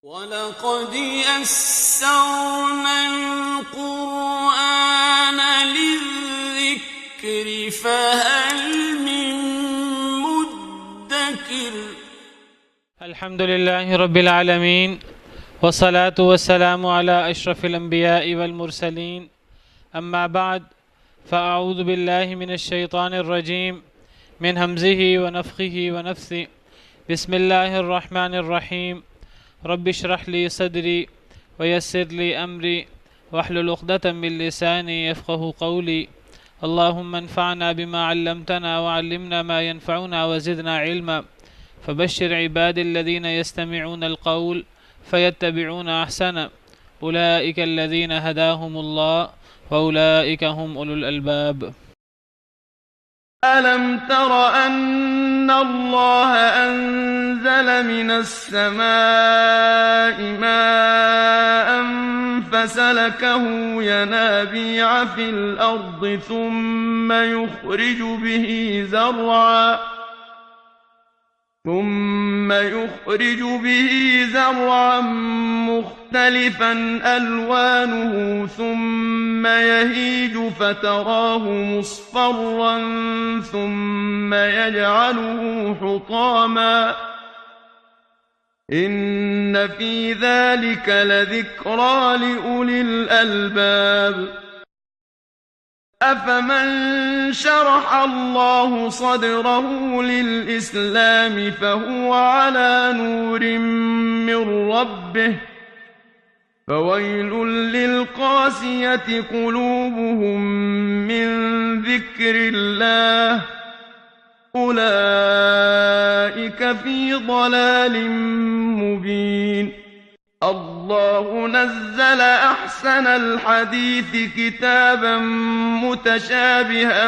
وَلَقَدْ يَسَّرْنَا الْقُرْآنَ لِلذِّكْرِ فَهَلْ مِن مُّدَّكِرٍ الحمد لله رب العالمين والصلاة والسلام على أشرف الأنبياء والمرسلين أما بعد فأعوذ بالله من الشيطان الرجيم من همزه ونفخه ونفثه بسم الله الرحمن الرحيم رب اشرح لي صدري ويسر لي أمري واحلل عقدة من لساني يفقه قولي اللهم انفعنا بما علمتنا وعلمنا ما ينفعنا وزدنا علما فبشر عباد الذين يستمعون القول فيتبعون أحسنه أولئك الذين هداهم الله وأولئك هم أولو الألباب. ألم تر أن الله أنزل من السماء ماء فسلكه ينابيع في الأرض ثم يخرج به زرعا مختلفا ألوانه ثم يهيج فتراه مصفرا ثم يجعله حطاما إن في ذلك لذكرى لأولي الألباب. أفمن شرح الله صدره للإسلام فهو على نور من ربه فويل للقاسية قلوبهم من ذكر الله أولئك في ضلال مبين. الله نزل أحسن الحديث كتابا متشابها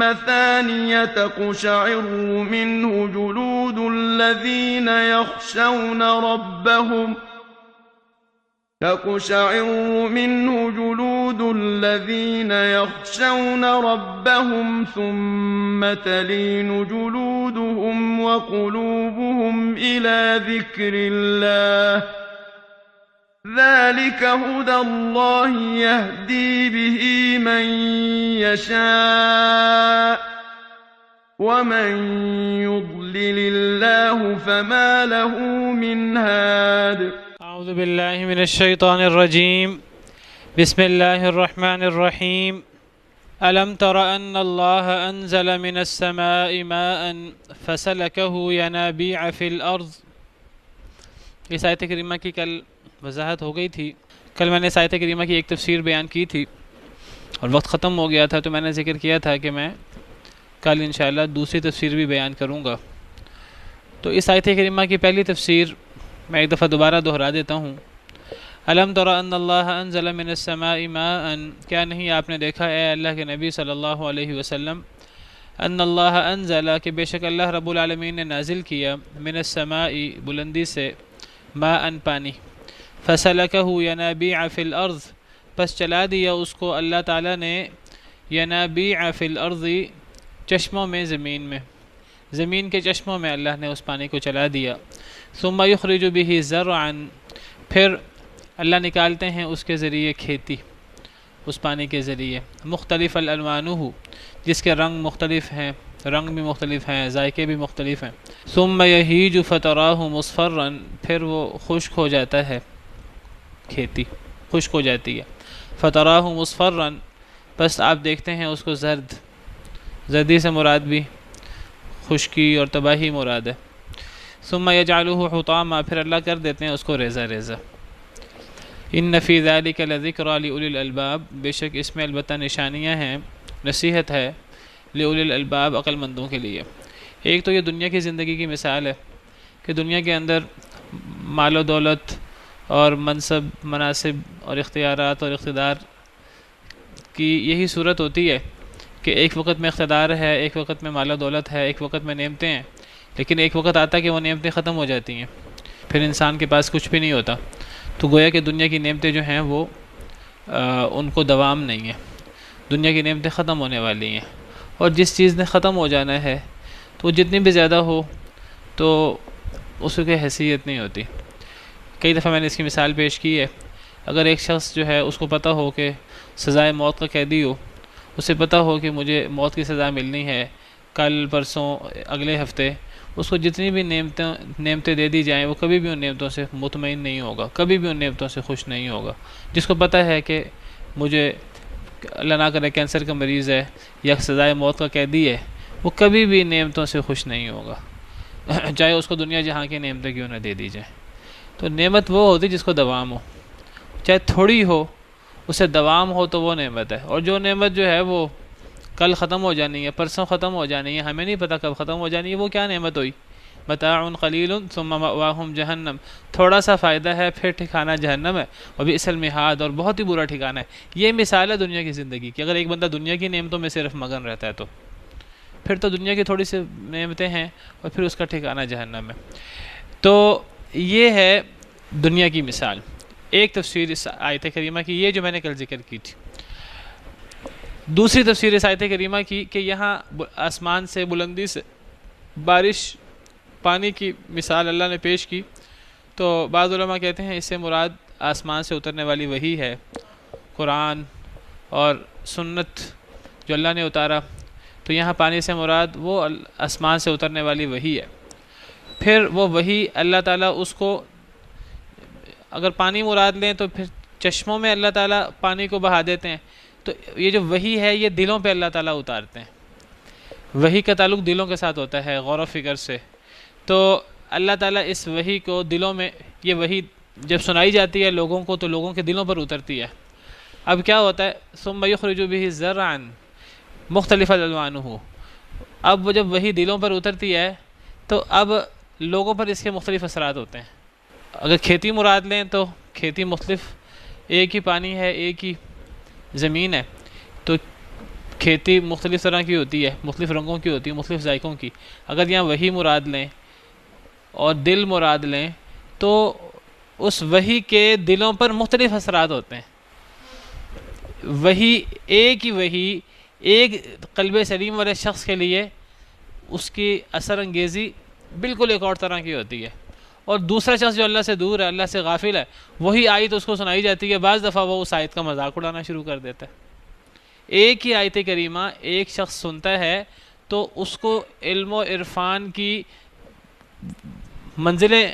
مثانية تقشعر منه جلود الذين يخشون ربهم ثم تلين جلودهم وقلوبهم إلى ذكر الله ذلك هدى الله يهدي به من يشاء ومن يضلل الله فما له من هاد. أعوذ بالله من الشيطان الرجيم بسم الله الرحمن الرحيم ألم تر أن الله أنزل من السماء ماء فسلكه ينابيع في الأرض. اس آیت کریمہ کی کل وضاحت ہو گئی تھی. کل میں نے اس آیت کریمہ کی ایک تفسیر بیان کی تھی اور وقت ختم ہو گیا تھا، تو میں نے ذکر کیا تھا کہ میں کل انشاءاللہ دوسری تفسیر بھی بیان کروں گا. تو اس آیت کریمہ کی پہلی تفسیر میں ایک دفعہ دوبارہ دہرا دیتا ہوں. الم تر ان اللہ انزل من السماء ماء، کیا نہیں آپ نے دیکھا اے اللہ کے نبی صلی اللہ علیہ وسلم، ان اللہ انزل، کہ بے شک اللہ رب العالمین نے نازل کیا، من السماء بلندی سے، ماء پانی، فسلکہ ینابیع فی الارض، پس چلا دیا اس کو اللہ تعالیٰ نے، ینابیع فی الارض، چشموں میں، زمین کے چشموں میں اللہ نے اس پانی کو چلا دیا. ثم یخرج به زرعا، پھر اللہ نکالتے ہیں اس کے ذریعے کھیتی، اس پانی کے ذریعے، مختلف الالوانہ، جس کے رنگ مختلف ہیں، رنگ بھی مختلف ہیں، ذائقے بھی مختلف ہیں. ثم یہیج فتراہ مصفرا، پھر وہ خشک ہو جاتا ہے، کھیتی خشک ہو جاتی ہے. فتراہ مصفرا، پس آپ دیکھتے ہیں اس کو زردی سے مراد بھی خشکی اور تباہی مراد ہے. ثم یجعلہ حطاما، پھر اللہ کر دیتے ہیں اس کو ریزہ ریزہ. ان فی ذلک لذکری لأولی الالباب، بے شک اس میں البتہ نشانیاں ہیں، نصیحت ہے، لأولی الالباب، عقل مندوں کے لیے. ایک تو یہ دنیا کی زندگی کی مثال ہے کہ دنیا کے اندر مال و دولت اور منصب، مناصب اور اختیارات اور اقتدار کی یہی صورت ہوتی ہے کہ ایک وقت میں اقتدار ہے، ایک وقت میں مال و دولت ہے، ایک وقت میں نعمتیں ہیں، لیکن ایک وقت آتا ہے کہ وہ نعمتیں ختم ہو جاتی ہیں، پھر انسان کے پاس کچھ بھی نہیں ہوتا. تو گویا کہ دنیا کی نعمتیں جو ہیں وہ ان کو دوام نہیں ہیں، دنیا کی نعمتیں ختم ہونے والی ہیں، اور جس چیز نے ختم ہو جانا ہے تو جتنی بھی زیادہ ہو تو اس کی حیثیت نہیں ہوتی. کئی دفعہ میں نے اس کی مثال پیش کی ہے. اگر ایک شخص جو ہے اس کو پتہ ہو کہ سزائے موت کا قیدی ہو، اسے پتہ ہو کہ مجھے موت کی سزا ملنی ہے کل، پرسوں، اگلے ہفتے، اس کو جتنی بھی نعمتیں دے دی جائیں وہ کبھی بھی ان نعمتوں سے مطمئن نہیں ہوگا، کبھی بھی ان نعمتوں سے خوش نہیں ہوگا. جس کو پتہ ہے کہ مجھے اللہ نہ کرے کینسر کا مریض ہے یا سزائے موت کا قیدی ہے، وہ کبھی بھی نعمتوں سے خوش نہیں ہوگا، چاہے اس کو دنیا جہاں کی نعمتیں کیوں نہ دے دی جائیں. تو نعمت وہ ہوتی جس کو دوام ہو، چاہے تھوڑی ہو، اسے دوام ہو تو وہ نعمت ہے. اور جو نعمت جو ہے وہ کل ختم ہو جانی ہے، پرسوں ختم ہو جانی ہے، ہمیں نہیں پتہ کب ختم ہو جانی ہے، وہ کیا نعمت ہوئی؟ متاع قلیل ثم مأواہم جہنم، تھوڑا سا فائدہ ہے پھر ٹھکانہ جہنم ہے، وبئس المہاد، اور بہت ہی برا ٹھکانہ ہے. یہ مثال ہے دنیا کی زندگی کی. اگر ایک بندہ دنیا کی نعمتوں میں صرف مگن رہتا ہے تو پھر تو دنیا کی تھوڑی سی نعمتیں ہیں اور پھر اس کا ٹھکانہ جہنم ہے. تو یہ ہے دنیا کی مثال. ایک تفسیر اس آیت کریمہ کی یہ جو میں نے کل ذکر کی تھی. دوسری تفسیر اس آیت کریمہ کی کہ یہاں آسمان سے بلندی سے بارش پانی کی مثال اللہ نے پیش کی. تو بعض علماء کہتے ہیں اس سے مراد آسمان سے اترنے والی وحی ہے، قرآن اور سنت جو اللہ نے اتارا. تو یہاں پانی سے مراد وہ آسمان سے اترنے والی وحی ہے. پھر وہ وحی اللہ تعالیٰ اس کو، اگر پانی مراد لیں تو پھر چشموں میں اللہ تعالیٰ پانی کو بہا دیتے ہیں. تو یہ جو وحی ہے یہ دلوں پہ اللہ تعالیٰ اتارتے ہیں. وحی کا تعلق دلوں کے ساتھ ہوتا ہے، غور و فکر سے. تو اللہ تعالیٰ اس وحی کو دلوں میں، یہ وحی جب سنائی جاتی ہے لوگوں کو تو لوگوں کے دلوں پر اترتی ہے. اب کیا ہوتا ہے؟ ثم یخرج به زرعا مختلفا الوانہ. اب وہ جب وحی دلوں پر اترتی ہے تو اب لوگوں پر اس کے مختلف اثرات ہوتے ہیں. اگر کھیتی مراد لیں تو کھیتی مختلف، ایک ہی پانی ہے، ایک ہی زمین ہے، تو کھیتی مختلف طرح کی ہوتی ہے، مختلف رنگوں کی ہوتی ہے، مختلف ذائقوں کی. اگر یہاں وحی مراد لیں اور دل مراد لیں تو اس وحی کے دلوں پر مختلف اثرات ہوتے ہیں. وحی ایک ہی وحی ایک قلب سلیم والے شخص کے لیے اس کی اثر انگیزی بالکل ایک اور طرح کی ہوتی ہے، اور دوسرا شخص جو اللہ سے دور ہے، اللہ سے غافل ہے، وہی آیت اس کو سنائی جاتی ہے، بعض دفعہ وہ اس آیت کا مذاق اڑانا شروع کر دیتا ہے. ایک ہی آیت کریمہ ایک شخص سنتا ہے تو اس کو علم و عرفان کی منزلیں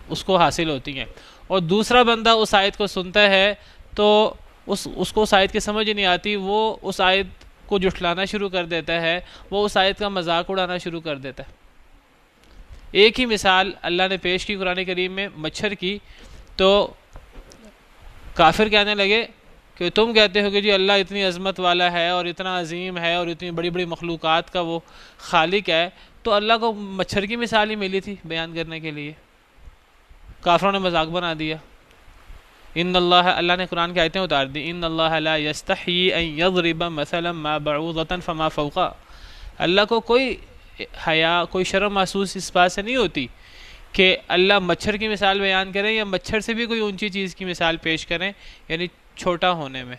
اس کو حاصل ہوتی ہیں، اور دوسرا بندہ اس آیت کو سنتا ہے تو اس کو اس آیت کی سمجھ نہیں آتی، وہ اس آیت کو جھٹلانا شروع کر دیتا ہے، وہ اس آیت کا مذاق اڑانا شروع کر دیتا ہے. ایک ہی مثال اللہ نے پیش کی قرآن کریم میں مچھر کی. تو کافر کہنے لگے کہ تم کہتے ہو کہ جی اللہ اتنی عظمت والا ہے اور اتنا عظیم ہے اور اتنی بڑی بڑی مخلوقات کا وہ خالق ہے، تو اللہ کو مچھر کی مثال ہی ملی تھی بیان کرنے کے لیے. کافروں نے مذاق بنا دیا. ان اللہ نے قرآن کی آیتیں اتار دی. ان اللہ لا یستحیی ان یضرب مثلا ما بعوضۃ فما فوقها. اللہ کو کوئی حیا، کوئی شرم محسوس اس بات سے نہیں ہوتی کہ اللہ مچھر کی مثال بیان کریں یا مچھر سے بھی کوئی اونچی چیز کی مثال پیش کریں، یعنی چھوٹا ہونے میں.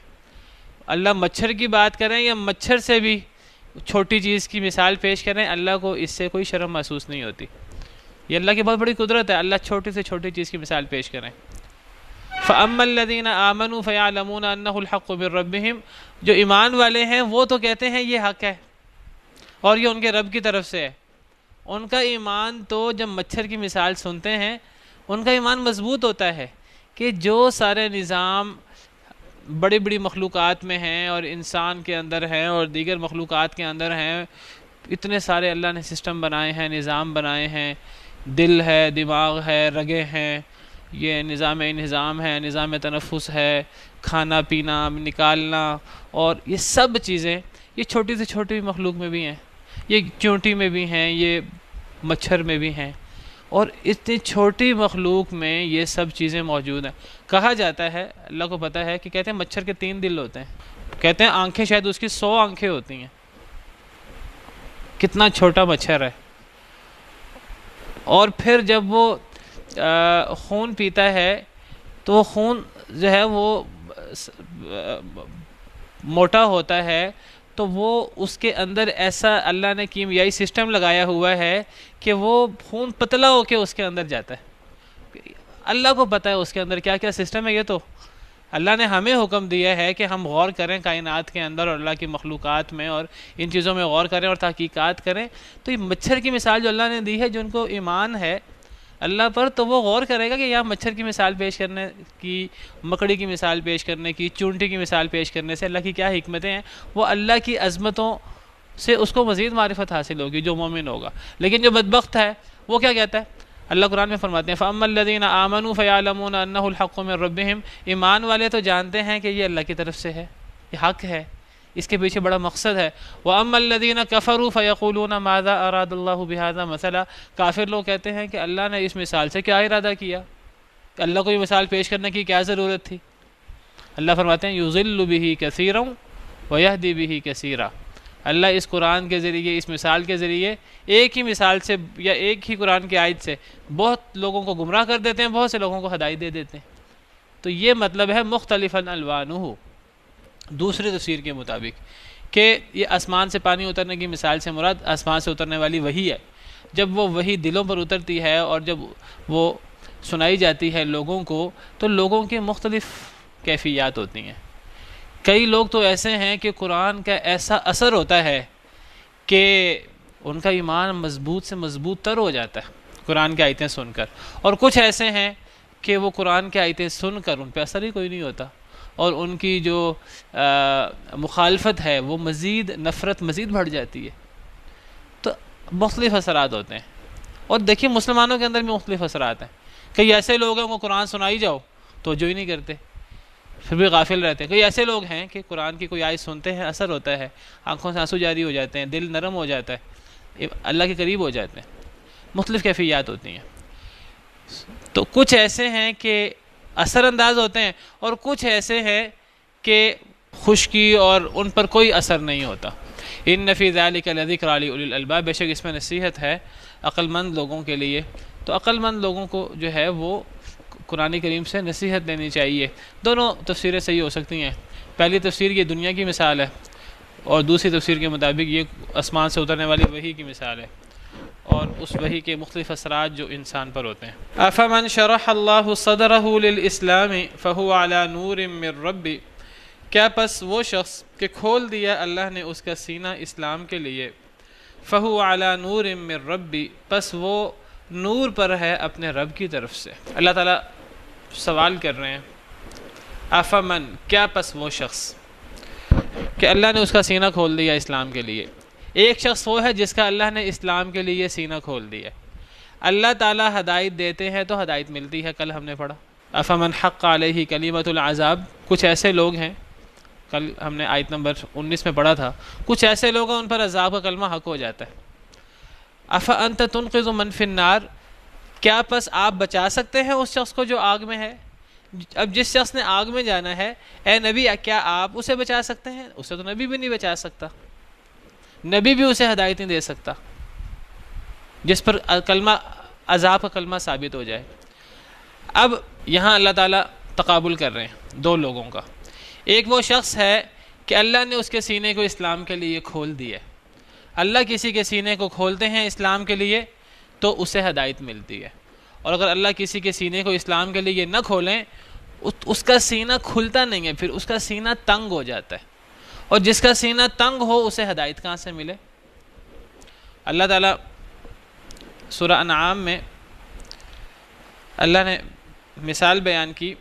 اللہ مچھر کی بات کریں یا مچھر سے بھی چھوٹی چیز کی مثال پیش کریں، اللہ کو اس سے کوئی شرم محسوس نہیں ہوتی. یہ اللہ کی بہت بڑی قدرت ہے، اللہ چھوٹی سے چھوٹی چیز کی مثال پیش کریں. فَأَمَّا الَّذِينَ آمَنُوا فَيَعْلَمُونَ أَنَّهُ الْحَقُّ مِن رَّبِّهِمْ. جو ایمان والے ہیں وہ تو کہتے ہیں یہ حق ہے اور یہ ان کے رب کی طرف سے ہے. ان کا ایمان تو جب مچھر کی مثال سنتے ہیں ان کا ایمان مضبوط ہوتا ہے کہ جو سارے نظام بڑی بڑی مخلوقات میں ہیں اور انسان کے اندر ہیں اور دیگر مخلوقات کے اندر ہیں، اتنے سارے اللہ نے سسٹم بنائے ہیں، نظام بنائے ہیں، دل ہے، دماغ ہے، رگیں ہیں، یہ نظام ہے، نظام تنفس ہے، کھانا پینا نکالنا، اور یہ سب چیزیں یہ چھوٹی سے چھوٹی مخلوق میں بھی ہیں، یہ چونٹی میں بھی ہیں، یہ مچھر میں بھی ہیں، اور اتنی چھوٹی مخلوق میں یہ سب چیزیں موجود ہیں. کہا جاتا ہے، اللہ کو پتہ ہے، کہ کہتے ہیں مچھر کے 3 دل ہوتے ہیں. کہتے ہیں آنکھیں شاید اس کی 100 آنکھیں ہوتی ہیں. کتنا چھوٹا مچھر ہے. اور پھر جب وہ خون پیتا ہے تو وہ خون جو ہے وہ موٹا ہوتا ہے، تو وہ اس کے اندر ایسا اللہ نے کیمیائی سسٹم لگایا ہوا ہے کہ وہ خون پتلا ہو کے اس کے اندر جاتا ہے. اللہ کو پتہ ہے اس کے اندر کیا کیا سسٹم ہے. یہ تو اللہ نے ہمیں حکم دیا ہے کہ ہم غور کریں کائنات کے اندر اور اللہ کی مخلوقات میں، اور ان چیزوں میں غور کریں اور تحقیقات کریں. تو یہ مچھر کی مثال جو اللہ نے دی ہے، جن کو ایمان ہے اللہ پر، تو وہ غور کرے گا کہ یہاں مچھر کی مثال پیش کرنے کی، مکڑی کی مثال پیش کرنے کی، چونٹی کی مثال پیش کرنے سے اللہ کی کیا حکمتیں ہیں. وہ اللہ کی عظمتوں سے اس کو مزید معرفت حاصل ہوگی جو مومن ہوگا. لیکن جو بدبخت ہے وہ کیا کہتا ہے؟ اللہ قرآن میں فرماتے ہیں فَأَمَّا الَّذِينَ آمَنُوا فَيَعْلَمُونَ أَنَّهُ الْحَقُّ مِنْ رَبِّهِمْ. ایمان والے تو جانتے ہیں کہ یہ اللہ کی طرف سے ہے، یہ حق ہے، اس کے پیچھے بڑا مقصد ہے. وَأَمَّا الَّذِينَ كَفَرُوا فَيَقُولُونَ مَاذَا أَرَادَ اللَّهُ بِهَذَا مَثَلًا. کافر لوگ کہتے ہیں کہ اللہ نے اس مثال سے کیا ارادہ کیا، کہ اللہ کو یہ مثال پیش کرنے کی کیا ضرورت تھی. اللہ فرماتے ہیں يُضِلُّ بِهِ كَثِيرًا وَيَهْدِي بِهِ كَثِيرًا. اللہ اس قرآن کے ذریعے، اس مثال کے ذریعے، ایک ہی مثال سے یا ایک ہی قرآن کی آیت سے بہت لوگوں کو گمراہ کر دیتے ہیں، بہت سے لوگوں کو ہدایت دے دیتے ہیں. تو یہ مطلب ہے مختلفاً الوانہ، دوسری تفسیر کے مطابق، کہ یہ آسمان سے پانی اترنے کی مثال سے مراد آسمان سے اترنے والی وحی ہے. جب وہ وحی دلوں پر اترتی ہے اور جب وہ سنائی جاتی ہے لوگوں کو، تو لوگوں کے مختلف کیفیات ہوتی ہیں. کئی لوگ تو ایسے ہیں کہ قرآن کا ایسا اثر ہوتا ہے کہ ان کا ایمان مضبوط سے مضبوط تر ہو جاتا ہے قرآن کی آیتیں سن کر، اور کچھ ایسے ہیں کہ وہ قرآن کی آیتیں سن کر ان پہ اثر ہی کوئی نہیں ہوتا، اور ان کی جو مخالفت ہے وہ مزید نفرت مزید بڑھ جاتی ہے. تو مختلف اثرات ہوتے ہیں. اور دیکھیے مسلمانوں کے اندر بھی مختلف اثرات ہیں. کئی ایسے لوگ ہیں وہ قرآن سنائی جاؤ تو جو ہی نہیں کرتے، پھر بھی غافل رہتے ہیں. کئی ایسے لوگ ہیں کہ قرآن کی کوئی آیت سنتے ہیں، اثر ہوتا ہے، آنکھوں سے آنسو جاری ہو جاتے ہیں، دل نرم ہو جاتا ہے، اللہ کے قریب ہو جاتے ہیں. مختلف کیفیات ہوتی ہیں. تو کچھ ایسے ہیں کہ اثر انداز ہوتے ہیں، اور کچھ ایسے ہیں کہ خشکی اور ان پر کوئی اثر نہیں ہوتا. ان فی ذلک لذکری لاولی الالباب. بے شک اس میں نصیحت ہے عقل مند لوگوں کے لیے. تو عقل مند لوگوں کو جو ہے وہ قرآن کریم سے نصیحت لینی چاہیے. دونوں تفسیریں صحیح ہو سکتی ہیں. پہلی تفسیر یہ دنیا کی مثال ہے، اور دوسری تفسیر کے مطابق یہ آسمان سے اترنے والی وحی کی مثال ہے، اور اس وحی کے مختلف اثرات جو انسان پر ہوتے ہیں. افمن شرح اللہ صدرہ للاسلام فہو علی نور من ربی. کیا پس وہ شخص کہ کھول دیا اللہ نے اس کا سینہ اسلام کے لیے، فہو علی نور من ربی، پس وہ نور پر ہے اپنے رب کی طرف سے. اللہ تعالیٰ سوال کر رہے ہیں افمن، کیا پس وہ شخص کہ اللہ نے اس کا سینہ کھول دیا اسلام کے لیے. ایک شخص وہ ہے جس کا اللہ نے اسلام کے لیے سینہ کھول دیا. اللہ تعالیٰ ہدایت دیتے ہیں تو ہدایت ملتی ہے. کل ہم نے پڑھا افمن حق علیہ کلمۃ العذاب. کچھ ایسے لوگ ہیں، کل ہم نے آیت نمبر 19 میں پڑھا تھا، کچھ ایسے لوگ ہیں ان پر عذاب کا کلمہ حق ہو جاتا ہے. افانت تنقذ من فی النار. کیا پس آپ بچا سکتے ہیں اس شخص کو جو آگ میں ہے؟ اب جس شخص نے آگ میں جانا ہے، اے نبی کیا آپ اسے بچا سکتے ہیں؟ اسے تو نبی بھی نہیں بچا سکتا، نبی بھی اسے ہدایت نہیں دے سکتا جس پر کلمہ عذاب کا کلمہ ثابت ہو جائے. اب یہاں اللہ تعالیٰ تقابل کر رہے ہیں دو لوگوں کا. ایک وہ شخص ہے کہ اللہ نے اس کے سینے کو اسلام کے لیے کھول دیا. اللہ کسی کے سینے کو کھولتے ہیں اسلام کے لیے تو اسے ہدایت ملتی ہے، اور اگر اللہ کسی کے سینے کو اسلام کے لیے نہ کھولیں اس کا سینہ کھلتا نہیں ہے، پھر اس کا سینہ تنگ ہو جاتا ہے، اور جس کا سینہ تنگ ہو اسے ہدایت کہاں سے ملے؟ اللہ تعالیٰ سورہ انعام میں اللہ نے مثال بیان کی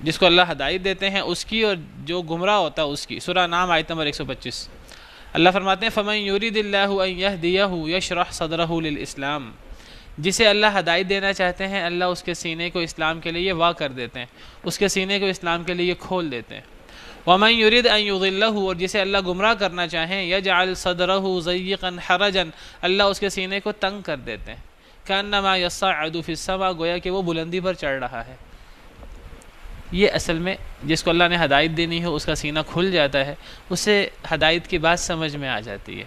جس کو اللہ ہدایت دیتے ہیں اس کی، اور جو گمراہ ہوتا ہے اس کی. سورہ انعام آیت نمبر 125 اللہ فرماتے ہیں فَمَن يُرِدِ اللَّهُ أَن يَهْدِيَهُ يَشْرَحْ صَدْرَهُ لِلْإِسْلَامِ. جسے اللہ ہدایت دینا چاہتے ہیں اللہ اس کے سینے کو اسلام کے لیے واہ کر دیتے ہیں، اس کے سینے کو اسلام کے لیے کھول دیتے ہیں. وَمَن يُرِدْ أَن يُضِلَّهُ. اور جسے اللہ گمراہ کرنا چاہیں يَجْعَلْ صَدْرَهُ ضَيِّقًا حَرَجًا. اللہ اس کے سینے کو تنگ کر دیتے ہیں. كَأَنَّمَا يَصَّعَّدُ فِي السَّمَاءِ. گویا کہ وہ بلندی پر چڑھ رہا ہے. یہ اصل میں جس کو اللہ نے ہدایت دینی ہے اس کا سینہ کھل جاتا ہے، اسے ہدایت کی بات سمجھ میں آ جاتی ہے،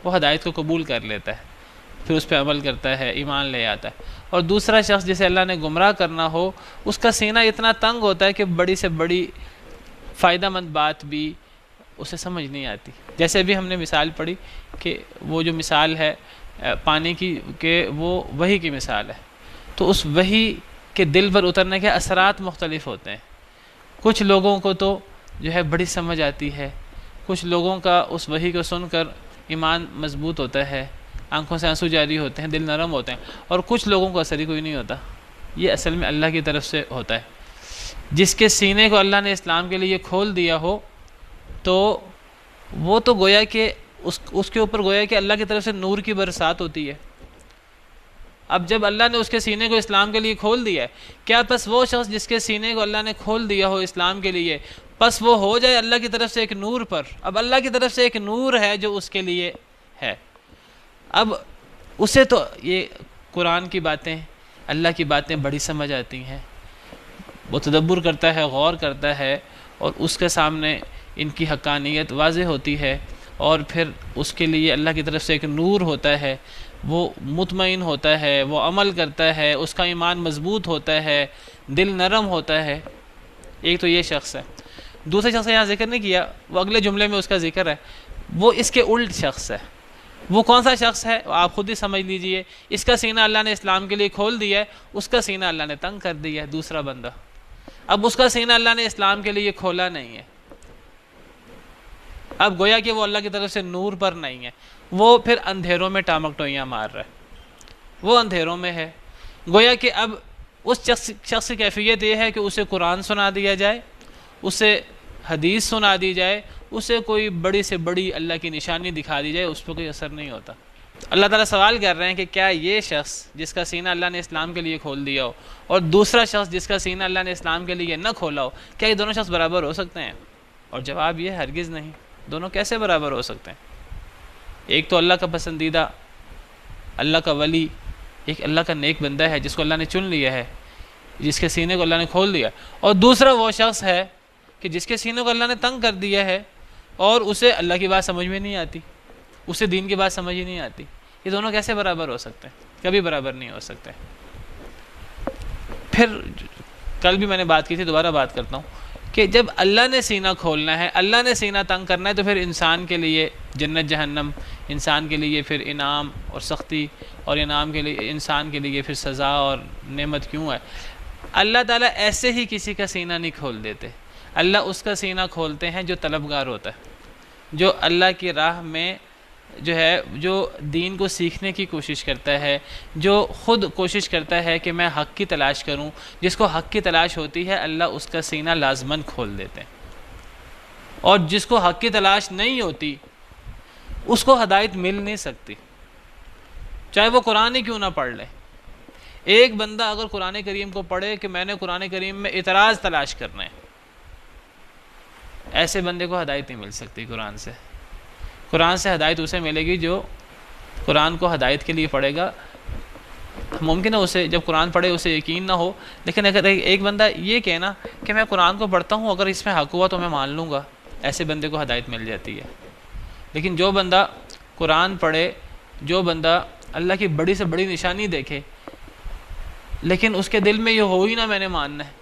وہ ہدایت کو قبول کر لیتا ہے، پھر اس پہ عمل کرتا ہے، ایمان لے آتا ہے. اور دوسرا شخص جسے اللہ نے گمراہ کرنا ہو اس کا سینہ اتنا تنگ ہوتا ہے کہ بڑی سے بڑی فائدہ مند بات بھی اسے سمجھ نہیں آتی. جیسے ابھی ہم نے مثال پڑھی کہ وہ جو مثال ہے پانی کی کہ وہ وحی کی مثال ہے، تو اس وحی کہ دل پر اترنے کے اثرات مختلف ہوتے ہیں. کچھ لوگوں کو تو جو ہے بڑی سمجھ آتی ہے، کچھ لوگوں کا اس وحی کو سن کر ایمان مضبوط ہوتا ہے، آنکھوں سے آنسو جاری ہوتے ہیں، دل نرم ہوتے ہیں، اور کچھ لوگوں کو اثر ہی کوئی نہیں ہوتا. یہ اصل میں اللہ کی طرف سے ہوتا ہے. جس کے سینے کو اللہ نے اسلام کے لیے کھول دیا ہو تو وہ تو گویا کہ اس کے اوپر گویا کہ اللہ کی طرف سے نور کی برسات ہوتی ہے. اب جب اللہ نے اس کے سینے کو اسلام کے لیے کھول دیا ہے، کیا پس وہ شخص جس کے سینے کو اللہ نے کھول دیا ہو اسلام کے لیے، پس وہ ہو جائے اللہ کی طرف سے ایک نور پر؟ اب اللہ کی طرف سے ایک نور ہے جو اس کے لیے ہے. اب اسے تو یہ قرآن کی باتیں، اللہ کی باتیں بڑی سمجھ آتی ہیں، وہ تدبر کرتا ہے، غور کرتا ہے، اور اس کے سامنے ان کی حقانیت واضح ہوتی ہے، اور پھر اس کے لیے اللہ کی طرف سے ایک نور ہوتا ہے، وہ مطمئن ہوتا ہے، وہ عمل کرتا ہے، اس کا ایمان مضبوط ہوتا ہے، دل نرم ہوتا ہے. ایک تو یہ شخص ہے. دوسرے شخص کا یہاں ذکر نہیں کیا، وہ اگلے جملے میں اس کا ذکر ہے، وہ اس کے الٹ شخص ہے. وہ کون سا شخص ہے آپ خود ہی سمجھ لیجئے. اس کا سینہ اللہ نے اسلام کے لیے کھول دیا ہے، اس کا سینہ اللہ نے تنگ کر دیا ہے. دوسرا بندہ، اب اس کا سینہ اللہ نے اسلام کے لیے کھولا نہیں ہے. اب گویا کہ وہ اللہ کی طرف سے نور پر نہیں ہے، وہ پھر اندھیروں میں ٹامک ٹوئیاں مار رہا ہے، وہ اندھیروں میں ہے. گویا کہ اب اس شخص کی کیفیت یہ ہے کہ اسے قرآن سنا دیا جائے، اسے حدیث سنا دی جائے، اسے کوئی بڑی سے بڑی اللہ کی نشانی دکھا دی جائے، اس پہ کوئی اثر نہیں ہوتا. اللہ تعالیٰ سوال کر رہے ہیں کہ کیا یہ شخص جس کا سینہ اللہ نے اسلام کے لیے کھول دیا ہو اور دوسرا شخص جس کا سینہ اللہ نے اسلام کے لیے نہ کھولا ہو، کیا یہ دونوں شخص برابر ہو سکتے ہیں؟ اور جواب یہ ہرگز نہیں. دونوں کیسے برابر ہو سکتے ہیں؟ ایک تو اللہ کا پسندیدہ، اللہ کا ولی، ایک اللہ کا نیک بندہ ہے جس کو اللہ نے چن لیا ہے، جس کے سینے کو اللہ نے کھول دیا، اور دوسرا وہ شخص ہے کہ جس کے سینے کو اللہ نے تنگ کر دیا ہے اور اسے اللہ کی بات سمجھ میں نہیں آتی، اسے دین کی بات سمجھ ہی نہیں آتی. یہ دونوں کیسے برابر ہو سکتے ہیں؟ کبھی برابر نہیں ہو سکتے. پھر کل بھی میں نے بات کی تھی، دوبارہ بات کرتا ہوں کہ جب اللہ نے سینہ کھولنا ہے، اللہ نے سینہ تنگ کرنا ہے، تو پھر انسان کے لیے جنت جہنم، انسان کے لیے پھر انعام اور سختی، اور انعام کے لیے انسان کے لیے پھر سزا اور نعمت کیوں ہے؟ اللہ تعالیٰ ایسے ہی کسی کا سینہ نہیں کھول دیتے. اللہ اس کا سینہ کھولتے ہیں جو طلبگار ہوتا ہے، جو اللہ کی راہ میں جو ہے، جو دین کو سیکھنے کی کوشش کرتا ہے، جو خود کوشش کرتا ہے کہ میں حق کی تلاش کروں. جس کو حق کی تلاش ہوتی ہے اللہ اس کا سینہ لازماً کھول دیتے ہیں، اور جس کو حق کی تلاش نہیں ہوتی اس کو ہدایت مل نہیں سکتی، چاہے وہ قرآن ہی کیوں نہ پڑھ لے. ایک بندہ اگر قرآن کریم کو پڑھے کہ میں نے قرآن کریم میں اعتراض تلاش کرنا ہے، ایسے بندے کو ہدایت نہیں مل سکتی قرآن سے. قرآن سے ہدایت اسے ملے گی جو قرآن کو ہدایت کے لیے پڑھے گا. ممکن ہے اسے جب قرآن پڑھے اسے یقین نہ ہو، لیکن اگر ایک بندہ یہ کہنا کہ میں قرآن کو پڑھتا ہوں، اگر اس میں حق ہوا تو میں مان لوں گا، ایسے بندے کو ہدایت مل جاتی ہے. لیکن جو بندہ قرآن پڑھے، جو بندہ اللہ کی بڑی سے بڑی نشانی دیکھے، لیکن اس کے دل میں یہ ہو ہی نہ میں نے ماننا ہے،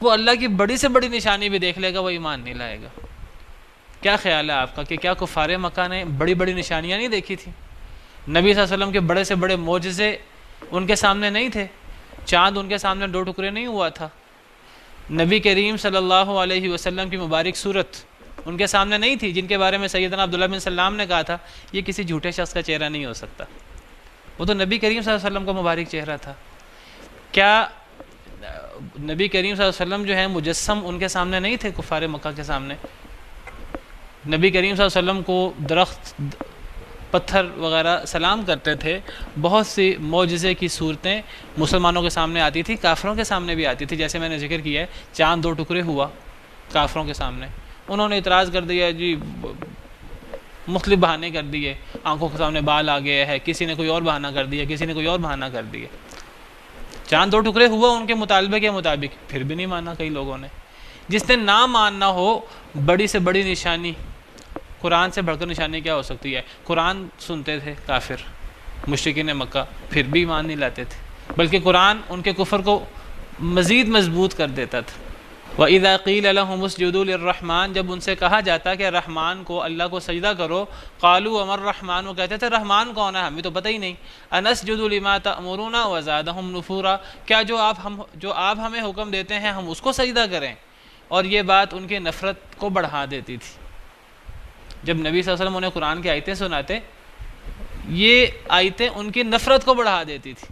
وہ اللہ کی بڑی سے بڑی نشانی بھی دیکھ لے گا، وہ ایمان نہیں لائے گا. کیا خیال ہے آپ کا کہ کیا کفار مکہ نے بڑی بڑی نشانیاں نہیں دیکھی تھیں؟ نبی صلی اللہ علیہ وسلم کے بڑے سے بڑے معجزے ان کے سامنے نہیں تھے؟ چاند ان کے سامنے 2 ٹکڑے نہیں ہوا تھا؟ نبی کریم صلی اللہ علیہ وسلم کی مبارک صورت ان کے سامنے نہیں تھی، جن کے بارے میں سیدنا عبداللہ بن سلام نے کہا تھا یہ کسی جھوٹے شخص کا چہرہ نہیں ہو سکتا؟ وہ تو نبی کریم صلی اللہ علیہ وسلم کا مبارک چہرہ تھا. کیا نبی کریم صلی اللہ علیہ وسلم جو ہے مجسم ان کے سامنے نہیں تھے کفار مکہ کے سامنے؟ نبی کریم صلی اللہ علیہ وسلم کو درخت، پتھر وغیرہ سلام کرتے تھے. بہت سی معجزے کی صورتیں مسلمانوں کے سامنے آتی تھی، کافروں کے سامنے بھی آتی تھی. جیسے میں نے ذکر کیا ہے، چاند 2 ٹکڑے ہوا کافروں کے سامنے، انہوں نے اعتراض کر دیا، جی مختلف بہانے کر دیے، آنکھوں کے سامنے بال آ گیا ہے، کسی نے کوئی اور بہانہ کر دیا، کسی نے کوئی اور بہانہ کر دیا. چاند 2 ٹکڑے ہوا ان کے مطالبے کے مطابق، پھر بھی نہیں مانا کئی لوگوں نے. جس نے نہ ماننا ہو بڑی سے بڑی نشانی، قرآن سے بڑھ کر نشانی کیا ہو سکتی ہے؟ قرآن سنتے تھے کافر مشرکین مکہ، پھر بھی ایمان نہیں لاتے تھے، بلکہ قرآن ان کے کفر کو مزید مضبوط کر دیتا تھا. وَإِذَا قِيلَ لَهُمُ اسْجُدُوا لِلرَّحْمَنِ، جب ان سے کہا جاتا کہ رحمان کو، اللہ کو سجدہ کرو، قالوا وما الرحمن، وہ کہتے تھے رحمان کون ہے، ہمیں تو پتہ ہی نہیں، أَنَسْجُدُ لِمَا تَأْمُرُونَ وَزَادَهُمْ نُفُورًا، کیا جو آپ ہمیں حکم دیتے ہیں ہم اس کو سجدہ کریں؟ اور یہ بات ان کی نفرت کو بڑھا دیتی تھی۔ جب نبی صلی اللہ علیہ وسلم انہیں قرآن کی آیتیں سناتے، یہ آیتیں ان کی نفرت کو بڑھا دیتی تھی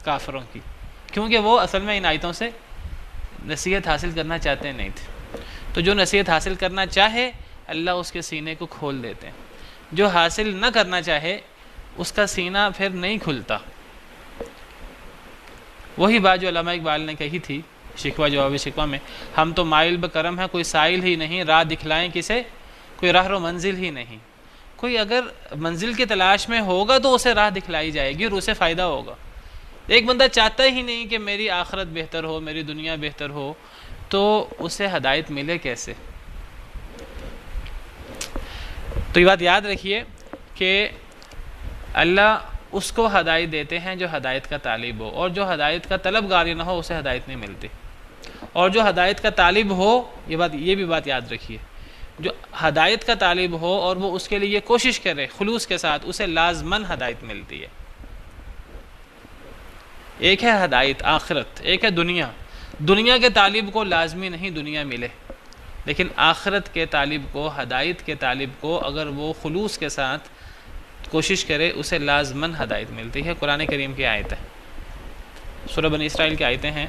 کافروں کی، کیونکہ وہ اصل میں ان آیتوں سے نصیحت حاصل کرنا چاہتے نہیں تھے۔ تو جو نصیحت حاصل کرنا چاہے اللہ اس کے سینے کو کھول دیتے ہیں، جو حاصل نہ کرنا چاہے اس کا سینہ پھر نہیں کھلتا۔ وہی بات جو علامہ اقبال نے کہی تھی شکوہ جواب شکوہ میں، ہم تو مائل بکرم ہیں، کوئی سائل ہی نہیں، راہ دکھلائیں کسے، کوئی راہ و منزل ہی نہیں۔ کوئی اگر منزل کی تلاش میں ہوگا تو اسے راہ دکھلائی جائے گی اور اسے فائدہ ہوگا۔ ایک بندہ چاہتا ہی نہیں کہ میری آخرت بہتر ہو، میری دنیا بہتر ہو، تو اسے ہدایت ملے کیسے؟ تو یہ بات یاد رکھیے کہ اللہ اس کو ہدایت دیتے ہیں جو ہدایت کا طالب ہو، اور جو ہدایت کا طلبگار نہ ہو اسے ہدایت نہیں ملتی۔ اور جو ہدایت کا طالب ہو، یہ بھی بات یاد رکھیے، جو ہدایت کا طالب ہو اور وہ اس کے لیے کوشش کرے خلوص کے ساتھ، اسے لازماً ہدایت ملتی ہے۔ ایک ہے ہدایت آخرت، ایک ہے دنیا۔ دنیا کے طالب کو لازمی نہیں دنیا ملے، لیکن آخرت کے طالب کو، ہدایت کے طالب کو اگر وہ خلوص کے ساتھ کوشش کرے اسے لازماً ہدایت ملتی ہے۔ قرآن کریم کی آیت ہے، سورہ بنی اسرائیل کی آیتیں ہیں،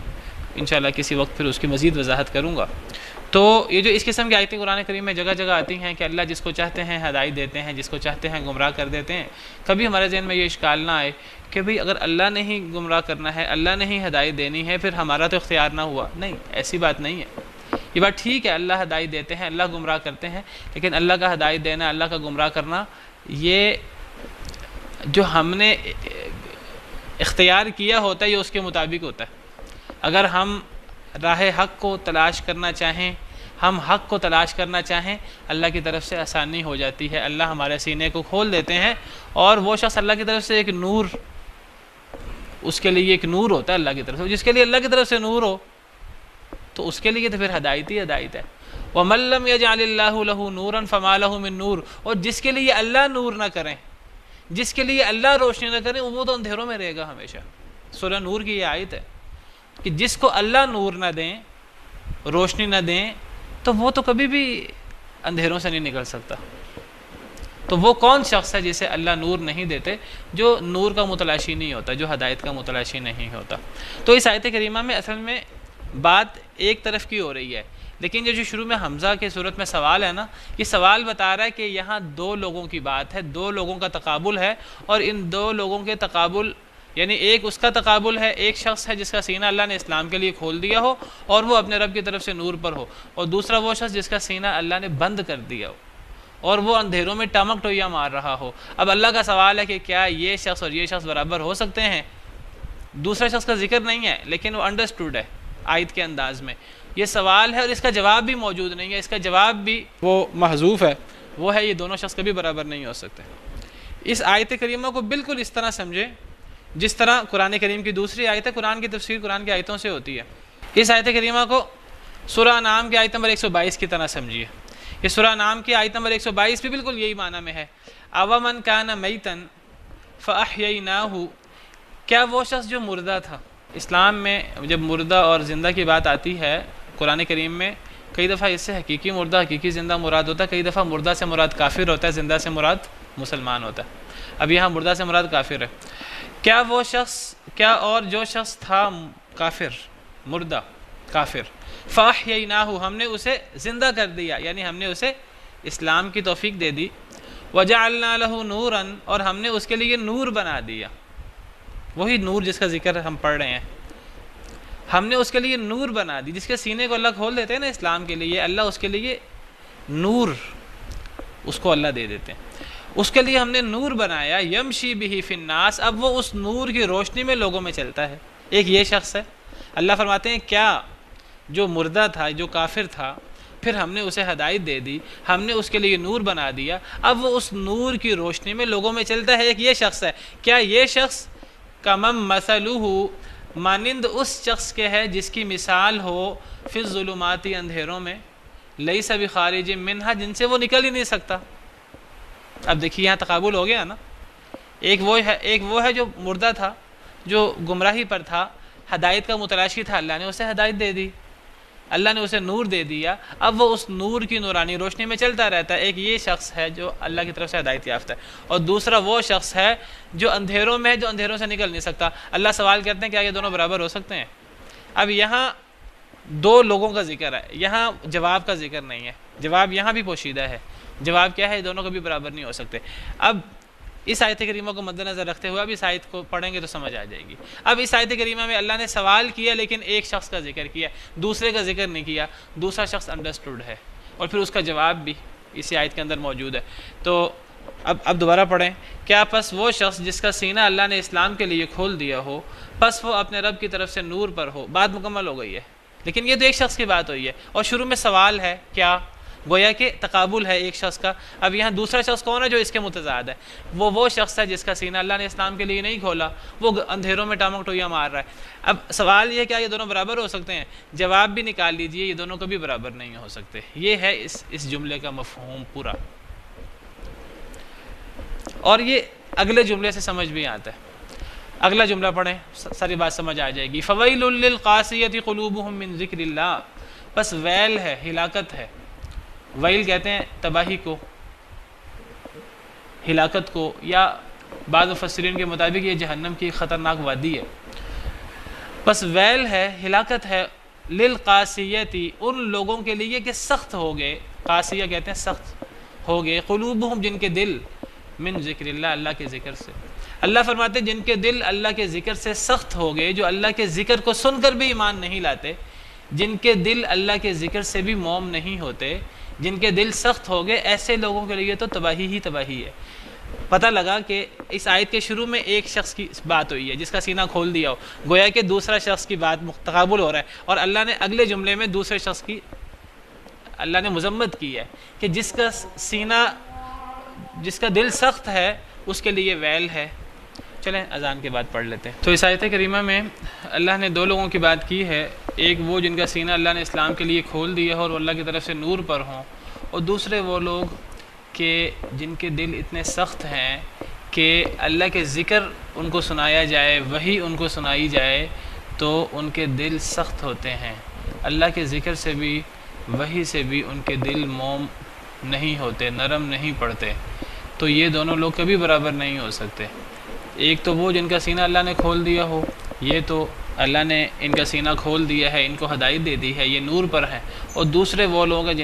انشاءاللہ کسی وقت پھر اس کی مزید وضاحت کروں گا۔ تو یہ جو اس قسم کی آیتیں قرآن کریم میں جگہ جگہ آتی ہیں کہ اللہ جس کو چاہتے ہیں ہدایت دیتے ہیں، جس کو چاہتے ہیں گمراہ کر دیتے ہیں، کبھی ہمارے ذہن میں یہ اشکال نہ آئے کہ بھئی اگر اللہ نے ہی گمراہ کرنا ہے، اللہ نے ہی ہدایت دینی ہے، پھر ہمارا تو اختیار نہ ہوا۔ نہیں، ایسی بات نہیں ہے۔ یہ بات ٹھیک ہے، اللہ ہدایت دیتے ہیں، اللہ گمراہ کرتے ہیں، لیکن اللہ کا ہدایت دینا، اللہ کا گمراہ کرنا، یہ جو ہم نے اختیار کیا ہوتا ہے یہ اس کے مطابق ہوتا ہے۔ اگر ہم راہ حق کو تلاش کرنا چاہیں، ہم حق کو تلاش کرنا چاہیں، اللہ کی طرف سے آسانی ہو جاتی ہے، اللہ ہمارے سینے کو کھول دیتے ہیں، اور وہ شخص اللہ کی طرف سے ایک نور، اس کے لیے ایک نور ہوتا ہے اللہ کی طرف سے، جس کے لیے اللہ کی طرف سے نور ہو تو اس کے لیے تو پھر ہدایت ہی ہدایت ہے۔ وَمَن لَّمْ يَجْعَلِ اللَّهُ لَهُ نُورًا فَمَا لَهُ مِن نُور، اور جس کے لیے اللہ نور نہ کریں، جس کے لیے اللہ روشنی نہ کریں، وہ تو اندھیروں میں رہے گا ہمیشہ۔ سورہ نور کی یہ آیت ہے کہ جس کو اللہ نور نہ دیں، روشنی نہ دیں، تو وہ تو کبھی بھی اندھیروں سے نہیں نکل سکتا۔ تو وہ کون شخص ہے جسے اللہ نور نہیں دیتے؟ جو نور کا متلاشی نہیں ہوتا، جو ہدایت کا متلاشی نہیں ہوتا۔ تو اس آیت کریمہ میں اصل میں بات ایک طرف کی ہو رہی ہے، لیکن یہ جو شروع میں حمزہ کی صورت میں سوال ہے نا، یہ سوال بتا رہا ہے کہ یہاں دو لوگوں کی بات ہے، دو لوگوں کا تقابل ہے، اور ان دو لوگوں کے تقابل، یعنی ایک اس کا تقابل ہے، ایک شخص ہے جس کا سینہ اللہ نے اسلام کے لیے کھول دیا ہو اور وہ اپنے رب کی طرف سے نور پر ہو، اور دوسرا وہ شخص جس کا سینہ اللہ نے بند کر دیا ہو اور وہ اندھیروں میں ٹمک ٹوئیاں مار رہا ہو۔ اب اللہ کا سوال ہے کہ کیا یہ شخص اور یہ شخص برابر ہو سکتے ہیں؟ دوسرے شخص کا ذکر نہیں ہے، لیکن وہ انڈرسٹوڈ ہے آیت کے انداز میں، یہ سوال ہے اور اس کا جواب بھی موجود نہیں ہے، اس کا جواب بھی وہ محذوف ہے، وہ ہے یہ دونوں شخص کبھی برابر نہیں ہو سکتے۔ اس آیت کریمہ کو بالکل اس طرح سمجھے جس طرح قرآن کریم کی دوسری آیت ہے، قرآن کی تفسیر قرآن کی آیتوں سے ہوتی ہے۔ اس آیت کریمہ کو سورہ انعام کی آیت نمبر 122 کی طرح سمجھیے۔ یہ سورہ انعام کی آیت نمبر 122 بھی بالکل یہی معنی میں ہے، اَوَمَنْ كَانَ مَيْتًا فَأَحْيَيْنَاهُ، کیا وہ شخص جو مردہ تھا۔ اسلام میں جب مردہ اور زندہ کی بات آتی ہے قرآن کریم میں، کئی دفعہ اس سے حقیقی مردہ حقیقی زندہ مراد ہوتا ہے، کئی دفعہ مردہ سے مراد کافر ہوتا ہے، زندہ سے مراد مسلمان ہوتا ہے۔ اب یہاں مردہ سے مراد کافر ہے۔ کیا وہ شخص، کیا اور جو شخص تھا کافر، مردہ کافر، فَأَحْيَيْنَاهُ، ہم نے اسے زندہ کر دیا، یعنی ہم نے اسے اسلام کی توفیق دے دی، وَجَعَلْنَا لَهُ نُورًا، اور ہم نے اس کے لیے نور بنا دیا، وہی نور جس کا ذکر ہم پڑھ رہے ہیں، ہم نے اس کے لیے نور بنا دی، جس کے سینے کو اللہ کھول دیتے ہیں نا اسلام کے لیے، اللہ اس کے لیے نور اس کو اللہ دے دیتے ہیں، اس کے لیے ہم نے نور بنایا، یمشی بہ فی الناس، اب وہ اس نور کی روشنی میں لوگوں میں چلتا ہے۔ ایک یہ شخص ہے، اللہ فرماتے ہیں کیا جو مردہ تھا، جو کافر تھا، پھر ہم نے اسے ہدایت دے دی، ہم نے اس کے لیے نور بنا دیا، اب وہ اس نور کی روشنی میں لوگوں میں چلتا ہے۔ ایک یہ شخص ہے، کیا یہ شخص کمم مثلہ، مانند اس شخص کے ہے جس کی مثال ہو فی الظلمات اندھیروں میں، لیس بخارج منہا جن سے وہ نکل ہی نہیں سکتا۔ اب دیکھیے یہاں تقابل ہو گیا نا، ایک وہ ہے جو مردہ تھا، جو گمراہی پر تھا، ہدایت کا متلاشی تھا، اللہ نے اسے ہدایت دے دی، اللہ نے اسے نور دے دیا، اب وہ اس نور کی نورانی روشنی میں چلتا رہتا ہے۔ ایک یہ شخص ہے جو اللہ کی طرف سے ہدایت یافتہ ہے، اور دوسرا وہ شخص ہے جو اندھیروں میں ہے، جو اندھیروں سے نکل نہیں سکتا۔ اللہ سوال کرتے ہیں کیا یہ دونوں برابر ہو سکتے ہیں؟ اب یہاں دو لوگوں کا ذکر ہے، یہاں جواب کا ذکر نہیں ہے، جواب یہاں بھی پوشیدہ ہے۔ جواب کیا ہے؟ یہ دونوں کبھی برابر نہیں ہو سکتے۔ اب اس آیت کریمہ کو مد نظر رکھتے ہوئے اب اس آیت کو پڑھیں گے تو سمجھ آ جائے گی۔ اب اس آیت کریمہ میں اللہ نے سوال کیا لیکن ایک شخص کا ذکر کیا، دوسرے کا ذکر نہیں کیا، دوسرا شخص انڈرسٹوڈ ہے، اور پھر اس کا جواب بھی اسی آیت کے اندر موجود ہے۔ تو اب دوبارہ پڑھیں، کیا پس وہ شخص جس کا سینہ اللہ نے اسلام کے لیے کھول دیا ہو، پس وہ اپنے رب کی طرف سے نور پر ہو۔ بات مکمل ہو گئی ہے، لیکن یہ تو ایک شخص کی بات ہوئی ہے، اور شروع میں سوال ہے، کیا؟ گویا کہ تقابل ہے ایک شخص کا۔ اب یہاں دوسرا شخص کون ہے جو اس کے متضاد ہے؟ وہ شخص ہے جس کا سینہ اللہ نے اسلام کے لیے نہیں کھولا، وہ اندھیروں میں ٹامک ٹوئیاں مار رہا ہے۔ اب سوال یہ کیا یہ دونوں برابر ہو سکتے ہیں؟ جواب بھی نکال لیجئے، یہ دونوں کبھی برابر نہیں ہو سکتے۔ یہ ہے اس جملے کا مفہوم پورا، اور یہ اگلے جملے سے سمجھ بھی آتا ہے۔ اگلا جملہ پڑھیں، ساری بات سمجھ آ جائے گی۔ فویل للقاسیۃ قلوبہم من ذکر اللہ، بس ویل ہے، ہلاکت ہے۔ ویل کہتے ہیں تباہی کو، ہلاکت کو، یا بعض مفسرین کے مطابق یہ جہنم کی خطرناک وادی ہے۔ بس ویل ہے، ہلاکت ہے، للقاسیۃ ان لوگوں کے لیے کہ سخت ہو گئے، قاسیہ کہتے ہیں سخت ہو گئے، قلوبہم جن کے دل، من ذکر اللہ اللہ کے ذکر سے۔ اللہ فرماتے ہیں جن کے دل اللہ کے ذکر سے سخت ہو گئے، جو اللہ کے ذکر کو سن کر بھی ایمان نہیں لاتے، جن کے دل اللہ کے ذکر سے بھی موم نہیں ہوتے، جن کے دل سخت ہو گئے، ایسے لوگوں کے لیے تو تباہی ہی تباہی ہے۔ پتہ لگا کہ اس آیت کے شروع میں ایک شخص کی بات ہوئی ہے جس کا سینہ کھول دیا ہو، گویا کہ دوسرا شخص کی بات تقابل ہو رہا ہے، اور اللہ نے اگلے جملے میں دوسرے شخص کی اللہ نے مذمت کی ہے کہ جس کا سینہ، جس کا دل سخت ہے اس کے لیے ویل ہے۔ چلیں اذان کے بعد پڑھ لیتے ہیں۔ تو اس آیت کریمہ میں اللہ نے دو لوگوں کی بات کی ہے، ایک وہ جن کا سینہ اللہ نے اسلام کے لیے کھول دیا ہو اور وہ اللہ کی طرف سے نور پر ہوں، اور دوسرے وہ لوگ کہ جن کے دل اتنے سخت ہیں کہ اللہ کے ذکر ان کو سنایا جائے، وہی ان کو سنائی جائے تو ان کے دل سخت ہوتے ہیں، اللہ کے ذکر سے بھی وہی سے بھی ان کے دل موم نہیں ہوتے، نرم نہیں پڑتے۔ تو یہ دونوں لوگ کبھی برابر نہیں ہو سکتے۔ ایک تو وہ جن کا سینہ اللہ نے کھول دیا ہو، یہ تو اللہ نے ان کا سینہ کھول دیا ہے، ان کو ہدایت دے دی ہے، یہ نور پر ہیں، اور دوسرے وہ لوگ ہیں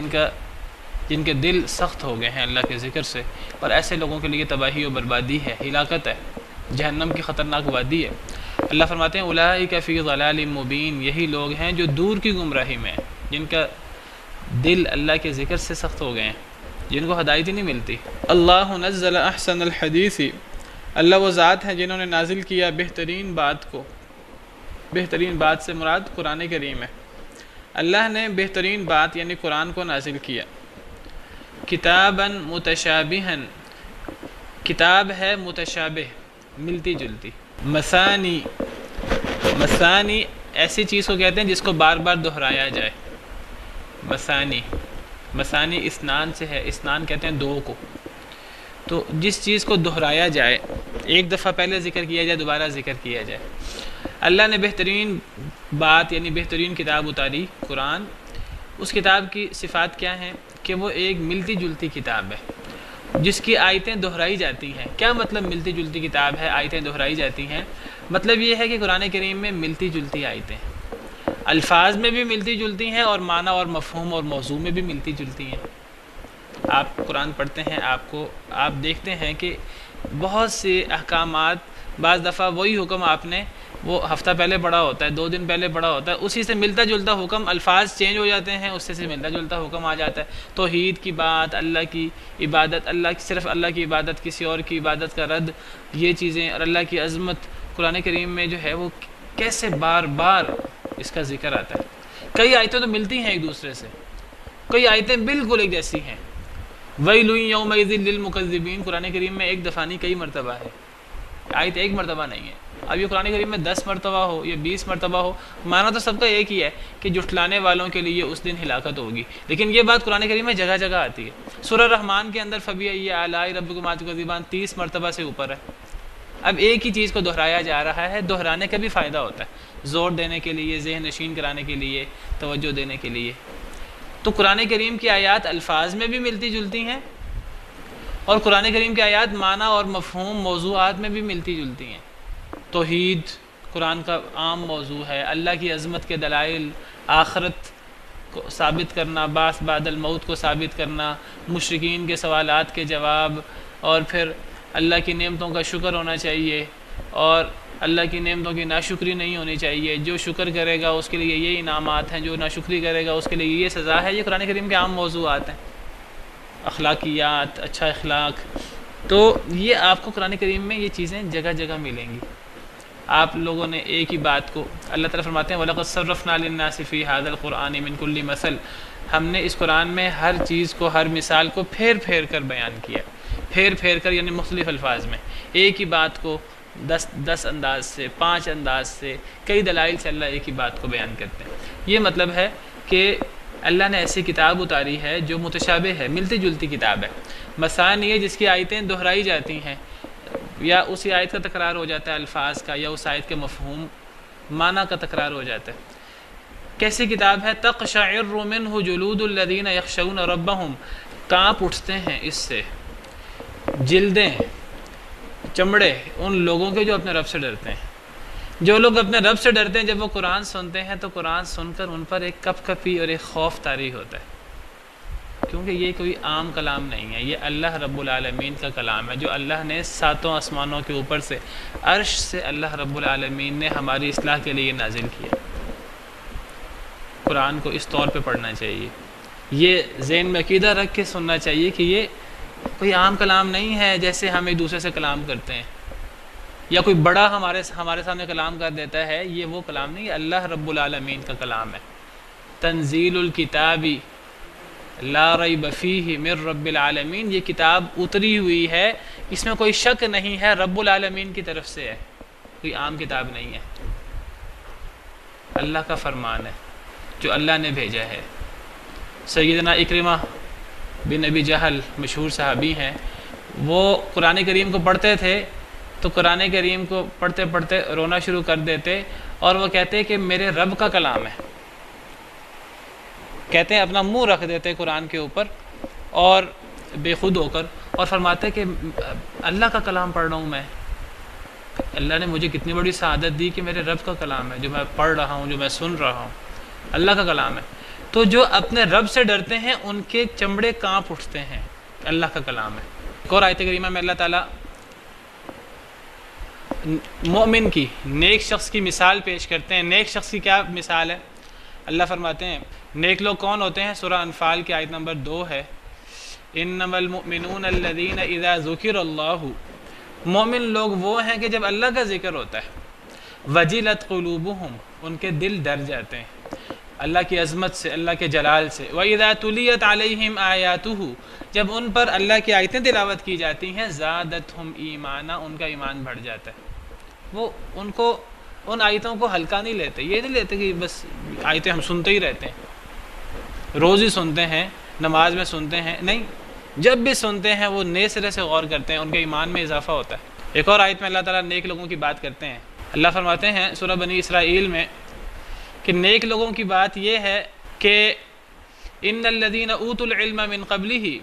جن کے دل سخت ہو گئے ہیں اللہ کے ذکر سے، اور ایسے لوگوں کے لیے تباہی و بربادی ہے، ہلاکت ہے، جہنم کی خطرناک وادی ہے۔ اللہ فرماتے ہیں اولئک فی ضلال مبین، یہی لوگ ہیں جو دور کی گمراہی میں ہیں، جن کا دل اللہ کے ذکر سے سخت ہو گئے ہیں، جن کو ہدایت ہی نہیں ملتی۔ اللہ نزل احسن الحدیث، اللہ وہ ذات ہیں جنہوں نے نازل کیا بہترین بات کو، بہترین بات سے مراد قرآن کریم ہے۔ اللہ نے بہترین بات یعنی قرآن کو نازل کیا۔ کتاباً متشابہاً، کتاب ہے متشابہ، ملتی جلتی۔ مثانی، مثانی ایسی چیز کو کہتے ہیں جس کو بار بار دہرایا جائے۔ مثانی، مثانی اسنان سے ہے، اسنان کہتے ہیں دو کو، تو جس چیز کو دہرایا جائے، ایک دفعہ پہلے ذکر کیا جائے، دوبارہ ذکر کیا جائے۔ اللہ نے بہترین بات یعنی بہترین کتاب اتاری، قرآن۔ اس کتاب کی صفات کیا ہیں؟ کہ وہ ایک ملتی جلتی کتاب ہے جس کی آیتیں دہرائی جاتی ہیں۔ کیا مطلب ملتی جلتی کتاب ہے، آیتیں دہرائی جاتی ہیں؟ مطلب یہ ہے کہ قرآن کریم میں ملتی جلتی آیتیں، الفاظ میں بھی ملتی جلتی ہیں، اور معنی اور مفہوم اور موضوع میں بھی ملتی جلتی ہیں۔ آپ قرآن پڑھتے ہیں، آپ دیکھتے ہیں کہ بہت سے احکامات، بعض دفعہ وہی حکم آپ نے وہ ہفتہ پہلے پڑھا ہوتا ہے، 2 دن پہلے پڑھا ہوتا ہے، اسی سے ملتا جلتا حکم، الفاظ چینج ہو جاتے ہیں، اس سے ملتا جلتا حکم آ جاتا ہے۔ توحید کی بات، اللہ کی عبادت، صرف اللہ کی عبادت، کسی اور کی عبادت کا رد، یہ چیزیں، اور اللہ کی عظمت قرآن کریم میں جو ہے وہ کیسے بار بار اس کا ذکر آتا ہے۔ کئی آیتیں تو ملتی ہیں ایک دوسرے سے، کئی آیتیں بالکل ایک جیسی ہیں۔ ویل یومئذ للمکذبین قرآن کریم میں ایک دفعہ نہیں، کئی مرتبہ ہے، آیت ایک مرتبہ نہیں ہے۔ اب یہ قرآن کریم میں 10 مرتبہ ہو یا 20 مرتبہ ہو، معنی تو سب کا ایک ہی ہے کہ جھٹلانے والوں کے لیے اس دن ہلاکت ہوگی، لیکن یہ بات قرآن کریم میں جگہ جگہ آتی ہے۔ سورہ رحمان کے اندر فَبِأَيِّ آلَاءِ رَبِّكُمَا تُكَذِّبَانِ 30 مرتبہ سے اوپر ہے۔ اب ایک ہی چیز کو دہرایا جا رہا ہے، دہرانے کا بھی فائدہ ہوتا ہے، زور دینے کے لیے، ذہن نشین کرانے کے لیے، توجہ دینے کے لیے۔ تو قرآن کریم کی آیات الفاظ میں بھی ملتی جلتی ہیں، اور قرآن کریم کی آیات معنی اور مفہوم موضوعات میں بھی ملتی جلتی ہیں۔ توحید قرآن کا عام موضوع ہے، اللہ کی عظمت کے دلائل، آخرت کو ثابت کرنا، بعث بعد الموت کو ثابت کرنا، مشرکین کے سوالات کے جواب، اور پھر اللہ کی نعمتوں کا شکر ہونا چاہیے اور اللہ کی نعمتوں کی ناشکری نہیں ہونی چاہیے، جو شکر کرے گا اس کے لیے یہ انعامات ہیں، جو ناشکری کرے گا اس کے لیے یہ سزا ہے۔ یہ قرآن کریم کے عام موضوعات ہیں، اخلاقیات، اچھا اخلاق۔ تو یہ آپ کو قرآن کریم میں یہ چیزیں جگہ جگہ ملیں گی۔ آپ لوگوں نے ایک ہی بات کو، اللہ تعالیٰ فرماتے ہیں وَلَقَدْ صَرَّفْنَا لِلنَّاسِ فِي هَذَا الْقُرْآنِ مِنْ كُلِّ مَثَلٍ، ہم نے اس قرآن میں ہر چیز کو، ہر مثال کو پھیر پھیر کر بیان کیا، پھیر پھیر کر یعنی مختلف الفاظ میں، ایک ہی بات کو 10 انداز سے، 5 انداز سے، کئی دلائل سے اللہ ایک ہی بات کو بیان کرتے ہیں۔ یہ مطلب ہے کہ اللہ نے ایسی کتاب اتاری ہے جو متشابہ ہے، ملتی جلتی کتاب ہے، مثانی ہے جس کی آیتیں دہرائی جاتی ہیں، یا اسی آیت کا تکرار ہو جاتا ہے الفاظ کا، یا اس آیت کے مفہوم معنی کا تکرار ہو جاتا ہے۔ کیسی کتاب ہے؟ تقشعر منہ جلود الذین یخشون ربہم، کانپ اٹھتے ہیں اس سے جلدیں، چمڑے ان لوگوں کے جو اپنے رب سے ڈرتے ہیں۔ جو لوگ اپنے رب سے ڈرتے ہیں جب وہ قرآن سنتے ہیں تو قرآن سن کر ان پر ایک کپ کپی اور ایک خوف طاری ہوتا ہے، کیونکہ یہ کوئی عام کلام نہیں ہے، یہ اللہ رب العالمین کا کلام ہے جو اللہ نے 7 آسمانوں کے اوپر سے، عرش سے اللہ رب العالمین نے ہماری اصلاح کے لیے نازل کیا۔ قرآن کو اس طور پہ پڑھنا چاہیے، یہ ذہن میں عقیدہ رکھ کے سننا چاہیے کہ یہ کوئی عام کلام نہیں ہے جیسے ہم ایک دوسرے سے کلام کرتے ہیں، یا کوئی بڑا ہمارے سامنے کلام کر دیتا ہے، یہ وہ کلام نہیں ہے، اللہ رب العالمین کا کلام ہے۔ تنزیل الکتاب لا ریب فیہ من رب العالمین، یہ کتاب اتری ہوئی ہے، اس میں کوئی شک نہیں ہے، رب العالمین کی طرف سے ہے، کوئی عام کتاب نہیں ہے، اللہ کا فرمان ہے جو اللہ نے بھیجا ہے۔ سیدنا اکرمہ بن ابی جہل مشہور صحابی ہیں، وہ قرآن کریم کو پڑھتے تھے تو قرآن کریم کو پڑھتے پڑھتے رونا شروع کر دیتے، اور وہ کہتے کہ میرے رب کا کلام ہے، کہتے ہیں اپنا منہ رکھ دیتے قرآن کے اوپر اور بے خود ہو کر، اور فرماتے کہ اللہ کا کلام پڑھ رہا ہوں میں، اللہ نے مجھے کتنی بڑی سعادت دی کہ میرے رب کا کلام ہے جو میں پڑھ رہا ہوں، جو میں سن رہا ہوں، اللہ کا کلام ہے۔ تو جو اپنے رب سے ڈرتے ہیں ان کے چمڑے کانپ اٹھتے ہیں، اللہ کا کلام ہے۔ ایک اور آیت کریمہ میں اللہ تعالیٰ مومن کی، نیک شخص کی مثال پیش کرتے ہیں۔ نیک شخص کی کیا مثال ہے؟ اللہ فرماتے ہیں نیک لوگ کون ہوتے ہیں؟ سورہ انفال کی آیت نمبر 2 ہے، انما المؤمنون الذین اذا ذکر اللہ، مومن لوگ وہ ہیں کہ جب اللہ کا ذکر ہوتا ہے، وجلت قلوبہم، ان کے دل ڈر جاتے ہیں اللہ کی عظمت سے، اللہ کے جلال سے، وَإِذَا تُلِيَتْ عَلَيْهِمْ آيَاتُهُ، جب ان پر اللہ کی آیتیں تلاوت کی جاتی ہیں، زَادَتْهُمْ ایمانا، ان کا ایمان بڑھ جاتا ہے۔ وہ ان کو ان آیتوں کو ہلکا نہیں لیتے، یہ نہیں لیتے کہ بس آیتیں ہم سنتے ہی رہتے ہیں، روز ہی سنتے ہیں، نماز میں سنتے ہیں، نہیں، جب بھی سنتے ہیں وہ نئے سرے سے غور کرتے ہیں، ان کے ایمان میں اضافہ ہوتا ہے۔ ایک اور آیت میں اللہ تعالیٰ نیک لوگوں کی بات کرتے ہیں، اللہ فرماتے ہیں سورہ بنی اسرائیل میں کہ نیک لوگوں کی بات یہ ہے کہ ان الذین اوتوا العلم من قبلہ،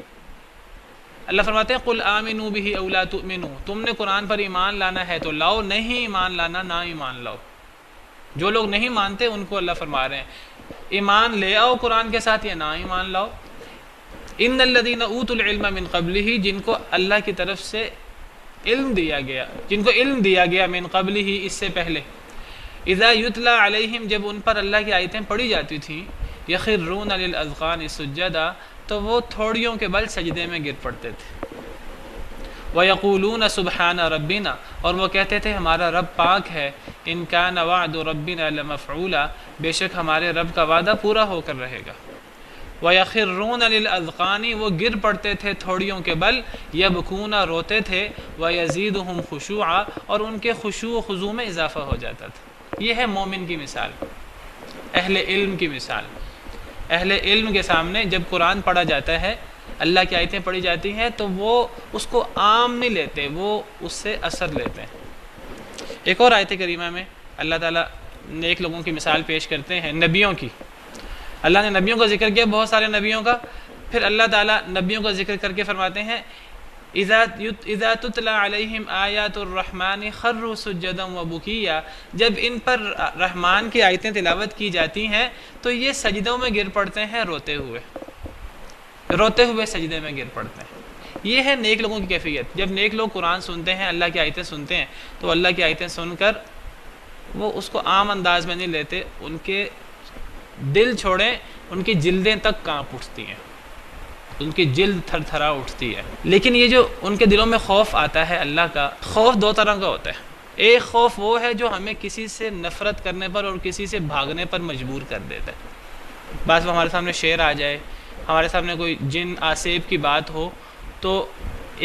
اللہ فرماتے ہیں قل آمنوا بہ او لا تؤمنوا، تم نے قرآن پر ایمان لانا ہے تو لاؤ، نہیں ایمان لانا نہ ایمان لاؤ۔ جو لوگ نہیں مانتے ان کو اللہ فرما رہے ہیں ایمان لے آؤ قرآن کے ساتھ یا نہ ایمان لاؤ۔ ان الذین اوتوا العلم من قبلہ، جن کو اللہ کی طرف سے علم دیا گیا، جن کو علم دیا گیا من قبلہ، اس سے پہلے، اذا یتلی علیہم، جب ان پر اللہ کی آیتیں پڑھی جاتی تھیں، یخرون للاذقان سجدا، تو وہ تھوڑیوں کے بل سجدے میں گر پڑتے تھے، وَيَقُولُونَ سُبْحَانَ رَبِّنَا، اور وہ کہتے تھے ہمارا رب پاک ہے، إِن كَانَ وَعْدُ رَبِّنَا لَمَفْعُولًا، بے شک ہمارے رب کا وعدہ پورا ہو کر رہے گا، وَيَخِرُّونَ لِلْأَذْقَانِ وہ گر پڑتے تھے تھوڑیوں کے بل، يَبْكُونَ روتے تھے، وَيَزِيدُهُمْ خُشُوعًا اور ان کے خشوع و خضوع میں اضافہ ہو جاتا تھا۔ یہ ہے مومن کی مثال، اہل علم کی مثال۔ اہل علم کے سامنے جب قرآن پڑھا جاتا ہے، اللہ کی آیتیں پڑھی جاتی ہیں، تو وہ اس کو عام نہیں لیتے، وہ اس سے اثر لیتے ہیں۔ ایک اور آیت کریمہ میں اللہ تعالیٰ نیک لوگوں کی مثال پیش کرتے ہیں، نبیوں کی۔ اللہ نے نبیوں کا ذکر کیا، بہت سارے نبیوں کا، پھر اللہ تعالیٰ نبیوں کا ذکر کر کے فرماتے ہیں اذا تتلا علیہم آیات الرحمن خروا سجدا وبکیا، جب ان پر رحمان کی آیتیں تلاوت کی جاتی ہیں تو یہ سجدوں میں گر پڑتے ہیں، روتے ہوئے سجدے میں گر پڑتے ہیں۔ یہ ہے نیک لوگوں کی کیفیت۔ جب نیک لوگ قرآن سنتے ہیں، اللہ کی آیتیں سنتے ہیں، تو اللہ کی آیتیں سن کر وہ اس کو عام انداز میں نہیں لیتے، ان کے دل چھوڑیں، ان کی جلدیں تک کانپ اٹھتی ہیں، ان کی جلد تھر تھرا اٹھتی ہے۔ لیکن یہ جو ان کے دلوں میں خوف آتا ہے اللہ کا، خوف دو طرح کا ہوتا ہے۔ ایک خوف وہ ہے جو ہمیں کسی سے نفرت کرنے پر اور کسی سے بھاگنے پر مجبور کر دیتا ہے۔ بعض ہمارے سامنے شیر آ جائے، ہمارے سامنے کوئی جن آسیب کی بات ہو، تو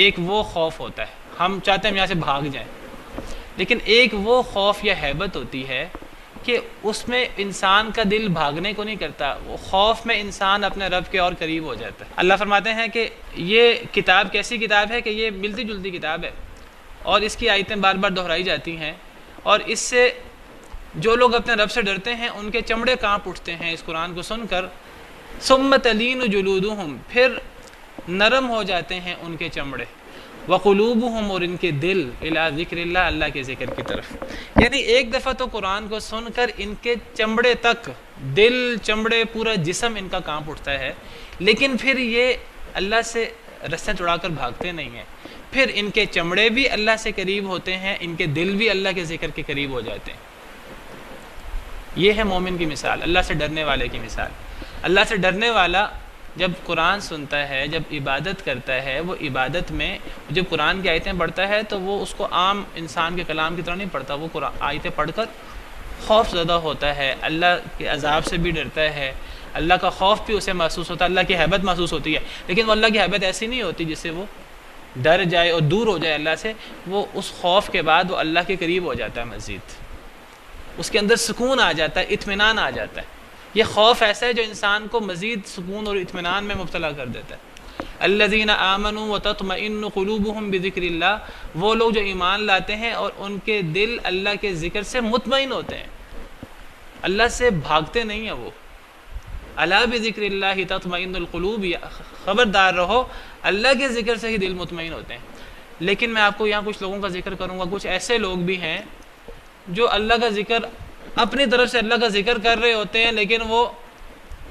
ایک وہ خوف ہوتا ہے، ہم چاہتے ہیں ہم یہاں سے بھاگ جائیں۔ لیکن ایک وہ خوف یا ہیبت ہوتی ہے کہ اس میں انسان کا دل بھاگنے کو نہیں کرتا، وہ خوف میں انسان اپنے رب کے اور قریب ہو جاتا ہے۔ اللہ فرماتے ہیں کہ یہ کتاب کیسی کتاب ہے کہ یہ ملتی جلتی کتاب ہے، اور اس کی آیتیں بار بار دہرائی جاتی ہیں، اور اس سے جو لوگ اپنے رب سے ڈرتے ہیں ان کے چمڑے کانپ اٹھتے ہیں اس قرآن کو سن کر۔ ثم تلین جلودہم، پھر نرم ہو جاتے ہیں ان کے چمڑے، وقلوبہم اور ان کے دل، الی ذکر اللہ، اللہ کے ذکر کی طرف۔ یعنی ایک دفعہ تو قرآن کو سن کر ان کے چمڑے تک، دل، چمڑے، پورا جسم ان کا کانپ اٹھتا ہے، لیکن پھر یہ اللہ سے رسیں چھڑا کر بھاگتے نہیں ہیں، پھر ان کے چمڑے بھی اللہ سے قریب ہوتے ہیں، ان کے دل بھی اللہ کے ذکر کے قریب ہو جاتے ہیں۔ یہ ہے مومن کی مثال، اللہ سے ڈرنے والے کی مثال۔ اللہ سے ڈرنے والا جب قرآن سنتا ہے، جب عبادت کرتا ہے، وہ عبادت میں جب قرآن کی آیتیں پڑھتا ہے تو وہ اس کو عام انسان کے کلام کی طرح نہیں پڑھتا، وہ قرآن آیتیں پڑھ کر خوف زدہ ہوتا ہے، اللہ کے عذاب سے بھی ڈرتا ہے، اللہ کا خوف بھی اسے محسوس ہوتا ہے، اللہ کی حیبت محسوس ہوتی ہے۔ لیکن وہ اللہ کی حیبت ایسی نہیں ہوتی جس سے وہ ڈر جائے اور دور ہو جائے اللہ سے، وہ اس خوف کے بعد وہ اللہ کے قریب ہو جاتا ہے، مزید اس کے اندر سکون آ جاتا ہے، اطمینان آ جاتا ہے۔ یہ خوف ایسا ہے جو انسان کو مزید سکون اور اطمینان میں مبتلا کر دیتا ہے۔ الذین آمنوا وتطمئن قلوبہم بذکر اللہ، وہ لوگ جو ایمان لاتے ہیں اور ان کے دل اللہ کے ذکر سے مطمئن ہوتے ہیں، اللہ سے بھاگتے نہیں ہیں وہ۔ الا بذکر اللہ تطمئن القلوب، خبردار رہو اللہ کے ذکر سے ہی دل مطمئن ہوتے ہیں۔ لیکن میں آپ کو یہاں کچھ لوگوں کا ذکر کروں گا، کچھ ایسے لوگ بھی ہیں جو اللہ کا ذکر اپنی طرف سے اللہ کا ذکر کر رہے ہوتے ہیں، لیکن وہ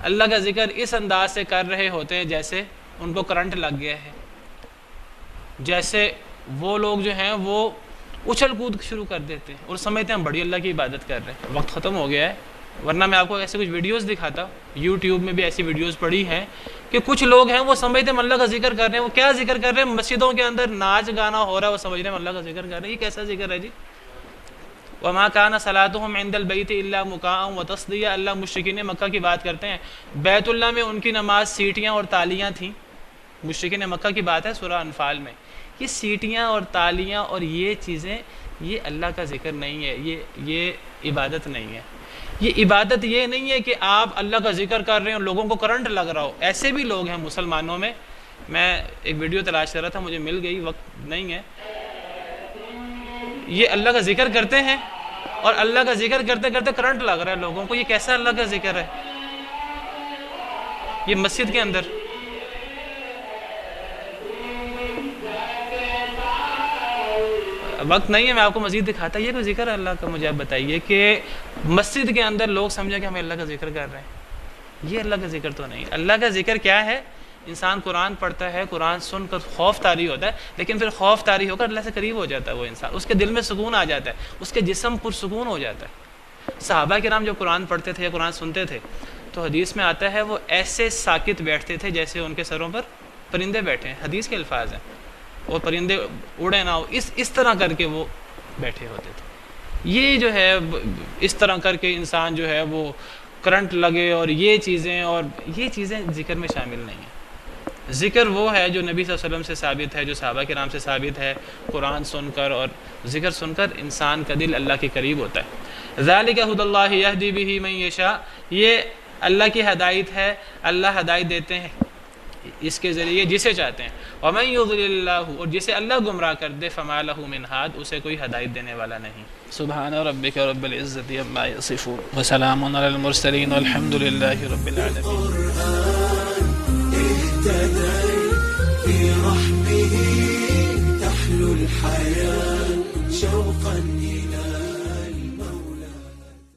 اللہ کا ذکر اس انداز سے کر رہے ہوتے ہیں جیسے ان کو کرنٹ لگ گیا ہے، جیسے وہ لوگ جو ہیں وہ اچھل کود شروع کر دیتے ہیں اور سمجھتے ہیں ہم بڑی اللہ کی عبادت کر رہے ہیں۔ وقت ختم ہو گیا ہے، ورنہ میں آپ کو ایسے کچھ ویڈیوز دکھاتا، یوٹیوب میں بھی ایسی ویڈیوز پڑی ہیں کہ کچھ لوگ ہیں وہ سمجھتے ہیں ہم اللہ کا ذکر کر رہے ہیں۔ وہ کیا ذکر کر رہے ہیں؟ مسجدوں کے اندر ناچ گانا ہو رہا ہے، وہ سمجھ رہے ہیں ہم اللہ کا ذکر کر رہے ہیں۔ یہ کیسا ذکر ہے جی؟ وما كان صلاتهم عند البيت الا مكاء وتصديا، اللہ مشرکین مکہ کی بات کرتے ہیں، بیت اللہ میں ان کی نماز سیٹیاں اور تالیاں تھیں۔ مشرکین مکہ کی بات ہے سورہ انفال میں۔ یہ سیٹیاں اور تالیاں اور یہ چیزیں، یہ اللہ کا ذکر نہیں ہے، یہ عبادت نہیں ہے۔ یہ عبادت یہ نہیں ہے کہ آپ اللہ کا ذکر کر رہے ہیں اور لوگوں کو کرنٹ لگ رہا ہو۔ ایسے بھی لوگ ہیں مسلمانوں میں، میں ایک ویڈیو تلاش کر رہا تھا، مجھے مل گئی، وقت نہیں ہے۔ یہ اللہ کا ذکر کرتے ہیں اور اللہ کا ذکر کرتے کرتے کرنٹ لگ رہا ہے لوگوں کو۔ یہ کیسا اللہ کا ذکر ہے؟ یہ مسجد کے اندر وقت نہیں ہے، میں آپ کو مزید دکھاتا۔ یہ کوئی ذکر ہے اللہ کا؟ مجھے آپ بتائیے کہ مسجد کے اندر لوگ سمجھیں کہ ہمیں اللہ کا ذکر کر رہے ہیں۔ یہ اللہ کا ذکر تو نہیں۔ اللہ کا ذکر کیا ہے؟ انسان قرآن پڑھتا ہے، قرآن سن کر خوف طاری ہوتا ہے، لیکن پھر خوف طاری ہو کر اللہ سے قریب ہو جاتا ہے وہ انسان، اس کے دل میں سکون آ جاتا ہے، اس کے جسم پرسکون ہو جاتا ہے۔ صحابہ کرام جب قرآن پڑھتے تھے یا قرآن سنتے تھے تو حدیث میں آتا ہے وہ ایسے ساکت بیٹھتے تھے جیسے ان کے سروں پر پرندے بیٹھے ہیں، حدیث کے الفاظ ہیں، اور پرندے اڑے نہ ہو، اس طرح کر کے وہ بیٹھے ہوتے تھے۔ یہ جو ہے اس طرح کر کے انسان جو ہے وہ کرنٹ لگے اور یہ چیزیں ذکر میں شامل نہیں ہیں۔ ذکر وہ ہے جو نبی صلی اللہ علیہ وسلم سے ثابت ہے، جو صحابہ کرام سے ثابت ہے۔ قرآن سن کر اور ذکر سن کر انسان کا دل اللہ کے قریب ہوتا ہے۔ ذالک ھدی اللہ یہدی بہ من یشاء، یہ اللہ کی ہدایت ہے، اللہ ہدایت دیتے ہیں اس کے ذریعے جسے چاہتے ہیں۔ ومن یضلل اللہ، اور جسے اللہ گمراہ کر دے، فما لہ من ہاد، اسے کوئی ہدایت دینے والا نہیں۔ سبحان ربک رب العزت عما یصفون وسلام علی المرسلین والحمد للہ رب العالمین۔